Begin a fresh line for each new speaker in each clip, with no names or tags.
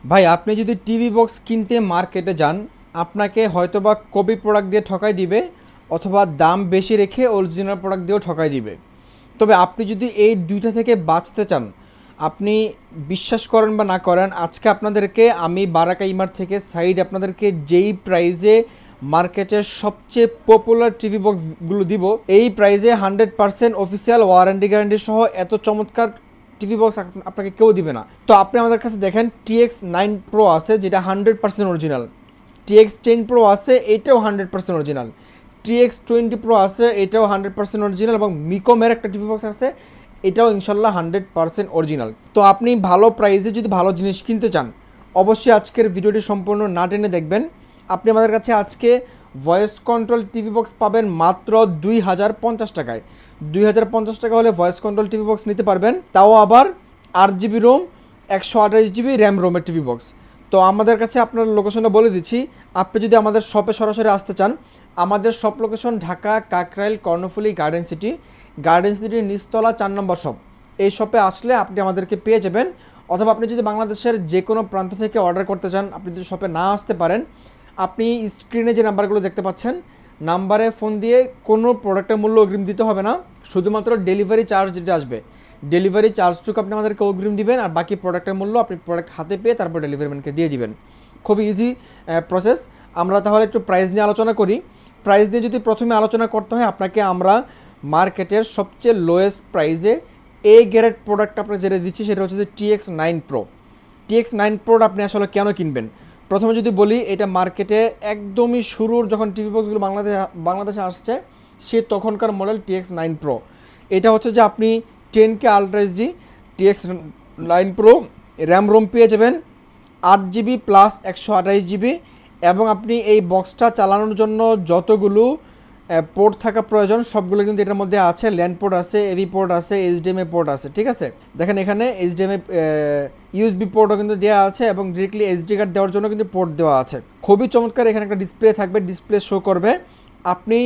ভাই আপনি যদি টিভি বক্স কিনতে মার্কেটে যান, আপনাকে হয়তোবা কপি প্রোডাক্ট দিয়ে ঠকাই দিবে, অথবা দাম বেশি রেখে অরিজিনাল প্রোডাক্ট দিয়েও ঠকাই দিবে। তবে আপনি যদি এই দুইটা থেকে বাঁচতে চান, আপনি বিশ্বাস করেন বা না করেন, আজকে আপনাদেরকে আমি বারাকা ইমার থেকে সাইড আপনাদেরকে যেই প্রাইজে মার্কেটের সবচেয়ে পপুলার টিভি বক্সগুলো দিব, এই প্রাইজে 100% অফিসিয়াল ওয়ারেন্টি গ্যারান্টি সহ এত চমৎকার টিভি বক্স আপনাকে কেউ দিবে না। তো আপনি আমাদের কাছে দেখেন TX9 Pro আছে, যেটা 100% অরিজিনাল। TX10 Pro আছে, এটাও 100% অরিজিনাল। TX20 Pro আছে, এটাও 100% অরিজিনাল। এবং মিকমের একটা টিভি বক্স আছে, এটাও ইনশাল্লাহ 100% অরিজিনাল। তো আপনি ভালো প্রাইসে যদি ভালো জিনিস কিনতে চান, অবশ্যই আজকের ভিডিওটি সম্পূর্ণ না টেনে দেখবেন। আপনি আমাদের কাছে আজকে ভয়েস কন্ট্রোল টিভি বক্স পাবেন মাত্র 2050 টাকায়। 2050 টাকা হলে ভয়েস কন্ট্রোল টিভি বক্স নিতে পারবেন, তাও আবার 8 GB রোম, 128 GB র্যাম রোমের টিভি বক্স। তো আমাদের কাছে আপনার লোকেশনটা বলে দিচ্ছি। আপনি যদি আমাদের শপে সরাসরি আসতে চান, আমাদের shop location Dhaka Kakrail Karnaphuli garden সিটির নিচতলা 4 নম্বর শপ। এই শপে আসলে আপনি আমাদেরকে পেয়ে যাবেন। অথবা আপনি যদি বাংলাদেশের যে কোনো প্রান্ত থেকে অর্ডার করতে চান, আপনি যদি শপে না আসতে পারেন, আপনি স্ক্রিনে যে নাম্বারগুলো দেখতে পাচ্ছেন, নাম্বারে ফোন দিয়ে কোনো প্রোডাক্টের মূল্য অগ্রিম দিতে হবে না। শুধুমাত্র ডেলিভারি চার্জ যেটা আসবে, ডেলিভারি চার্জটুকু আপনি আমাদেরকে অগ্রিম দিবেন, আর বাকি প্রোডাক্টের মূল্য আপনি প্রোডাক্ট হাতে পেয়ে তারপর ডেলিভারি ম্যানকে দিয়ে দিবেন। খুবই ইজি প্রসেস। আমরা তাহলে একটু প্রাইস নিয়ে আলোচনা করি। প্রাইস নিয়ে যদি প্রথমে আলোচনা করতে হয়, আপনাকে আমরা মার্কেটের সবচেয়ে লোয়েস্ট প্রাইসে এ গ্রেড প্রোডাক্ট আপনাকে যেটা দিচ্ছি, সেটা হচ্ছে যে TX9 Pro। TX9 Pro আপনি আসলে কেন কিনবেন? প্রথমে যদি বলি, এটা মার্কেটে একদমই শুরুর যখন টিভি বক্সগুলো বাংলাদেশে আসছে, সে তখনকার মডেল TX9 Pro। এটা হচ্ছে যে আপনি 10K ultra HD TX9 Pro RAM ROM পেয়ে যাবেন, 8 GB প্লাস 128 GB। এবং আপনি এই বক্সটা চালানোর জন্য যতগুলো পোর্ট থাকা প্রয়োজন সবগুলো কিন্তু এটার মধ্যে আছে। ল্যান্ড পোর্ট আছে, এভি পোর্ট আছে, HDMI পোর্ট আছে। ঠিক আছে, দেখেন এখানে HDMI USB পোর্টও কিন্তু দেওয়া আছে, এবং ডিরেক্টলি SD কার্ড দেওয়ার জন্য কিন্তু পোর্ট দেওয়া আছে। খুবই চমৎকার। এখানে একটা ডিসপ্লে থাকবে, ডিসপ্লে শো করবে আপনি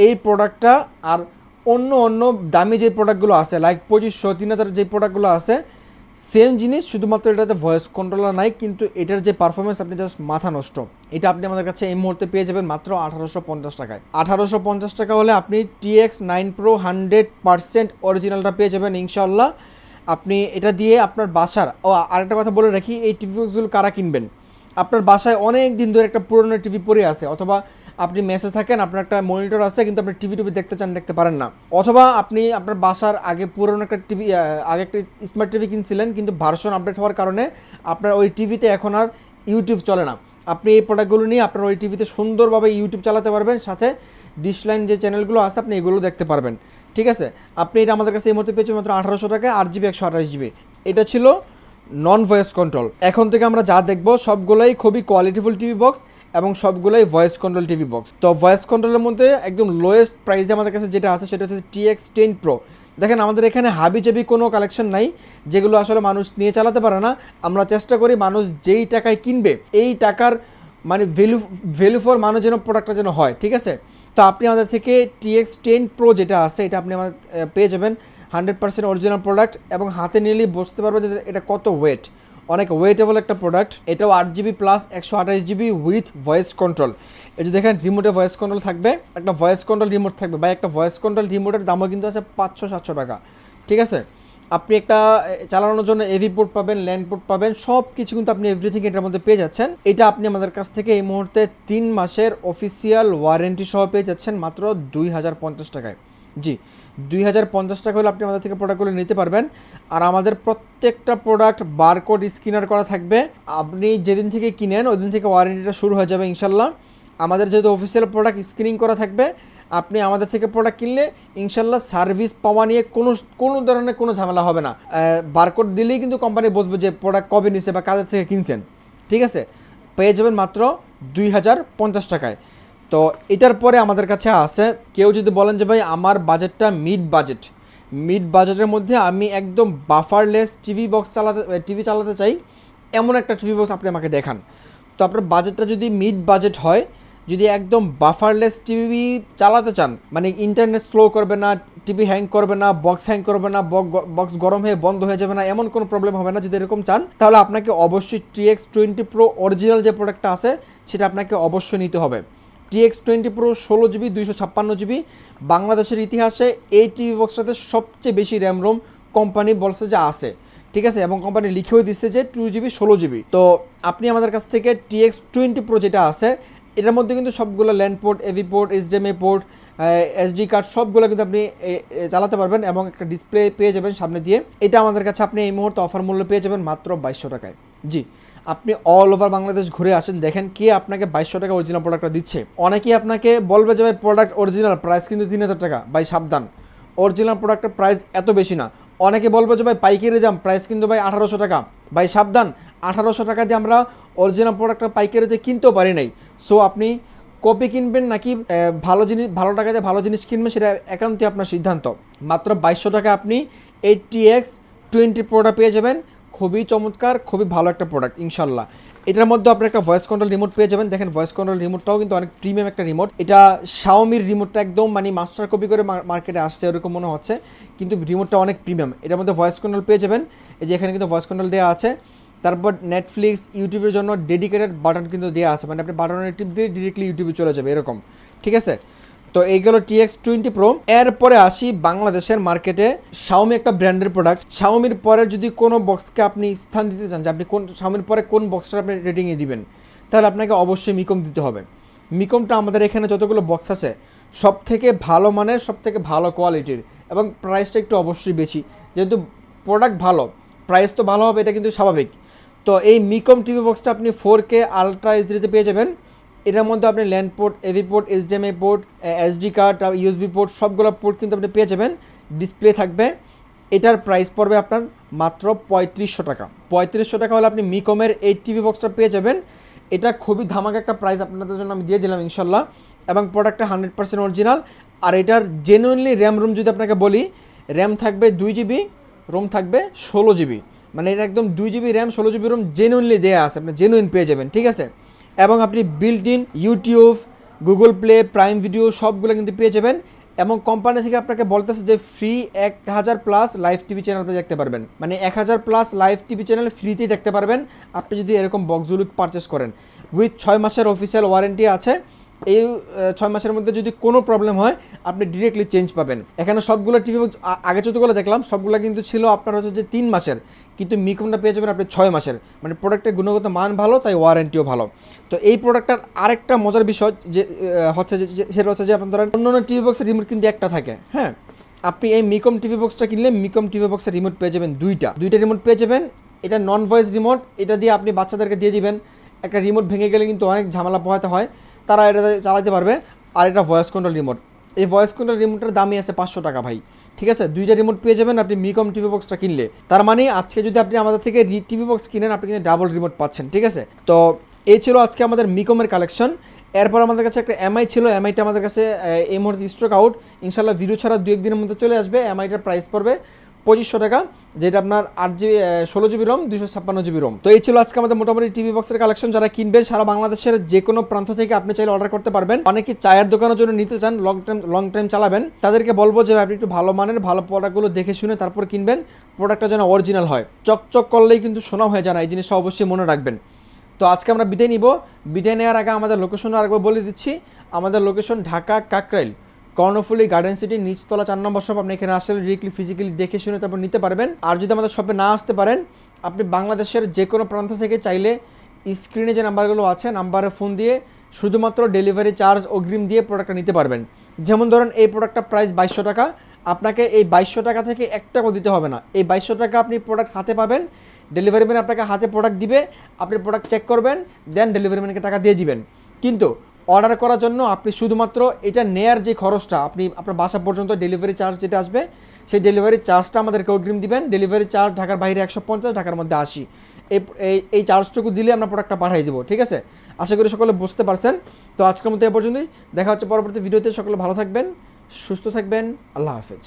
এই প্রোডাক্টটা আর অন্য দামি যে প্রোডাক্টগুলো আছে, লাইক 2500 3000 যে প্রোডাক্টগুলো আছে, সেম জিনিস, শুধুমাত্র এটাতে ভয়েস কন্ট্রোলার নাই, কিন্তু এটার যে পারফরমেন্স আপনি জাস্ট মাথা নষ্ট। এটা আপনি আমাদের কাছে এই মুহূর্তে পেয়ে যাবেন মাত্র 1850 টাকায়। 1850 টাকা হলে আপনি TX9 Pro 100% অরিজিনালটা পেয়ে যাবেন ইনশাল্লাহ। আপনি এটা দিয়ে আপনার বাসার আরেকটা কথা বলে রাখি, এই টিভি বক্সগুলো কারা কিনবেন? আপনার বাসায় অনেক দিন ধরে একটা পুরনো টিভি পড়ে আছে, অথবা আপনি মেসে থাকেন, আপনার একটা মনিটর আছে, কিন্তু আপনি টিভি দেখতে চান, দেখতে পারেন না। অথবা আপনি আপনার বাসার আগে পুরনো একটা টিভি, আগে একটা স্মার্ট টিভি কিনছিলেন, কিন্তু ভার্সন আপডেট হওয়ার কারণে আপনার ওই টিভিতে এখন আর ইউটিউব চলে না। আপনি এই প্রোডাক্টগুলো নিয়ে আপনার ওই টিভিতে সুন্দরভাবে ইউটিউব চালাতে পারবেন, সাথে ডিশলাইন যে চ্যানেলগুলো আছে আপনি এগুলো দেখতে পারবেন। ঠিক আছে, আপনি এটা আমাদের কাছে এই মুহূর্তে পেয়েছেন মাত্র 1800 টাকায়, 8 GB 128 GB। এটা ছিল নন ভয়েস কন্ট্রোল। এখন থেকে আমরা যা দেখবো সবগুলোই খুবই কোয়ালিটিফুল টিভি বক্স, এবং সবগুলোই ভয়েস কন্ট্রোল টিভি বক্স। তো ভয়েস কন্ট্রোলের মধ্যে একদম লোয়েস্ট প্রাইসে আমাদের কাছে যেটা আছে, সেটা হচ্ছে TX10 Pro। দেখেন আমাদের এখানে হাবিজাবি কোনো কালেকশন নাই, যেগুলো আসলে মানুষ নিয়ে চালাতে পারে না। আমরা চেষ্টা করি মানুষ যেই টাকায় কিনবে, এই টাকার মানে ভ্যালু ফর মানুষ যেন প্রোডাক্টটা যেন হয়। ঠিক আছে, তো আপনি আমাদের থেকে TX10 Pro যেটা আছে, এটা আপনি আমাদের পেয়ে যাবেন 100% অরিজিনাল প্রোডাক্ট, এবং হাতে নিলেই বুঝতে পারবেন যে এটা কত ওয়েট। অনেক ওয়েটেবল একটা প্রোডাক্ট। এটাও 8 GB plus 128 GB with voice control. এই যে দেখেন রিমোটে ভয়েস কন্ট্রোল থাকবে, একটা ভয়েস কন্ট্রোল রিমোট থাকবে। বা একটা ভয়েস কন্ট্রোল রিমোটের দামও কিন্তু আছে 500-700 টাকা। ঠিক আছে, আপনি একটা চালানোর জন্য এভি পোর্ট পাবেন, ল্যান্ড পোর্ট পাবেন, সব কিছু কিন্তু আপনি এভরিথিং এটার মধ্যে পেয়ে যাচ্ছেন। এটা আপনি আমাদের কাছ থেকে এই মুহূর্তে 3 মাসের অফিসিয়াল ওয়ারেন্টি সহ পেয়ে যাচ্ছেন মাত্র 2050 টাকায়। জি, 2050 টাকা হলে আপনি আমাদের থেকে প্রোডাক্টগুলো নিতে পারবেন। আর আমাদের প্রত্যেকটা প্রোডাক্ট বারকোড স্ক্যানার করা থাকবে। আপনি যেদিন থেকে কিনেন ওই দিন থেকে ওয়ারেন্টিটা শুরু হয়ে যাবে ইনশাল্লাহ। আমাদের যেহেতু অফিসিয়াল প্রোডাক্ট স্ক্রিনিং করা থাকবে, আপনি আমাদের থেকে প্রোডাক্ট কিনলে ইনশাল্লাহ সার্ভিস পাওয়া নিয়ে কোনো ধরনের কোনো ঝামেলা হবে না। বারকোড দিলেই কিন্তু কোম্পানি বুঝবে যে প্রোডাক্ট কবে নিছে বা কাদের থেকে কিনছেন। ঠিক আছে, পেয়ে যাবেন মাত্র 2050 টাকায়। তো এটার পরে আমাদের কাছে আছে, কেউ যদি বলেন যে ভাই আমার বাজেটটা মিড বাজেটের মধ্যে আমি একদম বাফারলেস টিভি চালাতে চাই, এমন একটা টিভি বক্স আপনি আমাকে দেখান। তো আপনার বাজেটটা যদি মিড বাজেট হয়, যদি একদম বাফারলেস টিভি চালাতে চান, মানে ইন্টারনেট স্লো করবে না, টিভি হ্যাং করবে না, বক্স হ্যাং করবে না, বক্স গরম হয়ে বন্ধ হয়ে যাবে না, এমন কোনো প্রবলেম হবে না। যদি এরকম চান তাহলে আপনাকে অবশ্যই TX20 Pro অরিজিনাল যে প্রোডাক্টটা আছে সেটা আপনাকে অবশ্যই নিতে হবে। TX20 Pro 16GB 256GB বাংলাদেশের ইতিহাসে এই টিভি বক্সটাতে সবচেয়ে বেশি র্যাম রোম কোম্পানি বলছে যে আছে, ঠিক আছে, এবং কোম্পানি লিখেও দিচ্ছে যে 2GB 16GB। তো আপনি আমাদের কাছ থেকে TX20 Pro যেটা আছে এটার মধ্যে কিন্তু সবগুলো LAN port, AV port, HDMI port, SD card সবগুলো কিন্তু আপনি চালাতে পারবেন এবং একটা ডিসপ্লে পেয়ে যাবেন সামনে দিয়ে। এটা আমাদের কাছে আপনি এই মুহূর্তে অফার মূল্য পেয়ে যাবেন মাত্র 2200 টাকায়। জি, আপনি অল ওভার বাংলাদেশ ঘুরে আসেন, দেখেন কে আপনাকে 2200 টাকা অরিজিনাল প্রোডাক্টটা দিচ্ছে। অনেকেই আপনাকে বলবে যে ভাই প্রোডাক্ট অরিজিনাল প্রাইস কিন্তু 3000 টাকা। ভাই সাবধান, অরিজিনাল প্রোডাক্টের প্রাইস এত বেশি না। অনেকে বলবে যে ভাই পাইকারি দাম, প্রাইস কিন্তু ভাই 1800 টাকা। ভাই সাবধান, 1800 টাকা দিয়ে আমরা অরিজিনাল প্রোডাক্টটা পাইকারিতে কিনতেও পারি নাই। সো আপনি কপি কিনবেন নাকি ভালো জিনিস, ভালো টাকাতে ভালো জিনিস কিনবেন সেটা একান্তই আপনার সিদ্ধান্ত। মাত্র 2200 টাকা আপনি এই TX20 Proটা পেয়ে যাবেন। খুবই চমৎকার, খুবই ভালো একটা প্রোডাক্ট ইনশাল্লাহ। এটার মধ্যে আপনি একটা ভয়েস কন্ট্রোল রিমোট পেয়ে যাবেন। দেখেন ভয়েস কন্ট্রোল রিমোটটাও কিন্তু অনেক প্রিমিয়াম একটা রিমোট। এটা শাওমির রিমোটটা একদম মানে মাস্টার কপি করে মার্কেটে আসছে এরকম মনে হচ্ছে, কিন্তু রিমোটটা অনেক প্রিমিয়াম। এটার মধ্যে ভয়েস কন্ট্রোল পেয়ে যাবেন, এই যে এখানে কিন্তু ভয়েস কন্ট্রোল দেওয়া আছে। তারপর নেটফ্লিক্স, ইউটিউবের জন্য ডেডিকেটেড বাটন কিন্তু দেওয়া আছে, মানে আপনি বাটনের টিপ দিয়ে ডিরেক্টলি ইউটিউবে চলে যাবে এরকম, ঠিক আছে। তো এইগুলো TX20 Pro। এরপরে আসি বাংলাদেশের মার্কেটে শাওমি একটা ব্র্যান্ডের প্রোডাক্ট। শাওমির পরে যদি কোনো বক্সকে আপনি স্থান দিতে চান যে আপনি কোন শাওমির পরে কোন বক্সটা আপনি রেটিংয়ে দিবেন, তাহলে আপনাকে অবশ্যই মিকম দিতে হবে। মিকমটা আমাদের এখানে যতগুলো বক্স আছে সব থেকে ভালো মানের, সব থেকে ভালো কোয়ালিটির, এবং প্রাইসটা একটু অবশ্যই বেশি। যেহেতু প্রোডাক্ট ভালো, প্রাইস তো ভালো হবে, এটা কিন্তু স্বাভাবিক। তো এই মিকম টিভি বক্সটা আপনি 4K আলট্রা এইচডিতে পেয়ে যাবেন। এটার মধ্যে আপনি LAN port, AV port, HDMI port, SD card, USB port সবগুলো পোর্ট কিন্তু আপনি পেয়ে যাবেন। ডিসপ্লে থাকবে। এটার প্রাইস পড়বে আপনার মাত্র 3500 টাকা। 3500 টাকা হলে আপনি মিকমের এই টিভি বক্সটা পেয়ে যাবেন। এটা খুবই ধামাকা একটা প্রাইস আপনাদের জন্য আমি দিয়ে দিলাম ইনশাল্লাহ। এবং প্রোডাক্টটা 100% অরিজিনাল। আর এটার জেনুইনলি র্যাম রুম যদি আপনাকে বলি, র্যাম থাকবে 2GB, রোম থাকবে 16GB। মানে এটা একদম 2GB RAM 16GB Rome genuinely দেওয়া আছে, আপনি জেনুইন পেয়ে যাবেন, ঠিক আছে। এবং আপনি built in YouTube, Google play, prime video সবগুলো কিন্তু পেয়ে যাবেন। এবং কোম্পানি থেকে আপনাকে বলতেছে যে ফ্রি 1000+ লাইভ টিভি চ্যানেল আপনি দেখতে পারবেন, মানে 1000+ লাইভ টিভি চ্যানেল ফ্রিতেই দেখতে পারবেন আপনি যদি এরকম বক্সগুলো পারচেস করেন। উইথ 6 মাসের অফিসিয়াল ওয়ারেন্টি আছে। এই 6 মাসের মধ্যে যদি কোনো প্রবলেম হয় আপনি ডিরেক্টলি চেঞ্জ পাবেন। এখানে সবগুলো টিভি আগে যতগুলো দেখলাম সবগুলো কিন্তু ছিল আপনার হচ্ছে যে 3 মাসের, কিন্তু মিকমটা পেয়ে যাবেন আপনি 6 মাসের। মানে প্রোডাক্টের গুণগত মান ভালো, তাই ওয়ারেন্টিও ভালো। তো এই প্রোডাক্টটার আরেকটা মজার বিষয় যে হচ্ছে যে সেটা হচ্ছে যে আপনার অন্য টিভি বক্সের রিমোট কিন্তু একটা থাকে। হ্যাঁ, আপনি এই মিকম টিভি বক্সটা কিনলে মিকম টিভি বক্সের রিমোট পেয়ে যাবেন দুইটা রিমোট পেয়ে যাবেন। এটা নন ভয়েস রিমোট। এটা দিয়ে আপনি বাচ্চাদেরকে দিয়ে দিবেন। একটা রিমোট ভেঙে গেলে কিন্তু অনেক ঝামেলা পোহাতে হয়, তারা এটা চালাতে পারবে। আর এটা ভয়েস কন্ট্রোল রিমোট। এই ভয়েস কন্ট্রোল রিমোটের দামই আছে 500 টাকা ভাই, ঠিক আছে। দুইটা রিমোট পেয়ে যাবেন আপনি মিকম টিভি বক্সটা কিনলে। তার মানে আজকে যদি আপনি আমাদের থেকে টিভি বক্স কিনেন আপনি কিন্তু ডাবল রিমোট পাচ্ছেন, ঠিক আছে। তো এই ছিল আজকে আমাদের মিকমের কালেকশন। এরপর আমাদের কাছে একটা MI ছিল। MIটা আমাদের কাছে এই মুহূর্তে স্টক আউট। ইনশাল্লাহ ভিডিও ছাড়া 2-1 দিনের মধ্যে চলে আসবে। MIটার প্রাইস পড়বে 2500 টাকা, যেটা আপনার 8GB 16GB Rome 256GB Rome. তো এই ছিল আজকে আমাদের মোটামুটি টিভি বক্সের কালেকশন। যারা কিনবেন সারা বাংলাদেশের যে কোনো প্রান্ত থেকে আপনি চাইলে অর্ডার করতে পারবেন। অনেকে চায়ের দোকানের জন্য নিতে চান, লং টাইম চালাবেন, তাদেরকে বলবো যে আপনি একটু ভালো মানের ভালো প্রোডাক্টগুলো দেখে শুনে তারপর কিনবেন। প্রোডাক্টটা যেন অরিজিনাল হয়, চকচক করলেই কিন্তু সোনা হয়ে যায় না, এই জিনিসটা অবশ্যই মনে রাখবেন। তো আজকে আমরা বিদায় নিব। বিদায় নেওয়ার আগে আমাদের লোকেশন আরেকবার বলে দিচ্ছি। আমাদের location Dhaka Kakrail Karnaphuli garden city নিচতলা 4 নম্বর শপ। আপনি এখানে আসলে ডিরেক্টলি ফিজিক্যালি দেখে শুনে তারপর নিতে পারবেন। আর যদি আমাদের শপে না আসতে পারেন, আপনি বাংলাদেশের যে কোনো প্রান্ত থেকে চাইলে স্ক্রিনে যে নাম্বারগুলো আছে নাম্বারে ফোন দিয়ে শুধুমাত্র ডেলিভারি চার্জ অগ্রিম দিয়ে প্রোডাক্টটা নিতে পারবেন। যেমন ধরুন এই প্রোডাক্টটা প্রাইস 2200 টাকা, আপনাকে এই 2200 টাকা থেকে 1 টাকাও দিতে হবে না। এই 2200 টাকা আপনি প্রোডাক্ট হাতে পাবেন। ডেলিভারি ম্যান আপনাকে হাতে প্রোডাক্ট দিবে, আপনি প্রোডাক্ট চেক করবেন, দেন ডেলিভারি ম্যানকে টাকা দিয়ে দিবেন। কিন্তু অর্ডার করার জন্য আপনি শুধুমাত্র এটা নেয়ার যে খরচটা, আপনি আপনার বাসা পর্যন্ত ডেলিভারি চার্জ যেটা আসবে সেই ডেলিভারি চার্জটা আমাদেরকে অগ্রিম দিবেন। ডেলিভারি চার্জ ঢাকার বাইরে 150, ঢাকার মধ্যে 80। এই চার্জটুকু দিলে আমরা প্রোডাক্টটা পাঠিয়ে দেবো, ঠিক আছে। আশা করি সকলে বুঝতে পারছেন। তো আজকের মতো এ পর্যন্তই, দেখা হচ্ছে পরবর্তী ভিডিওতে। সকলে ভালো থাকবেন, সুস্থ থাকবেন, আল্লাহ হাফেজ।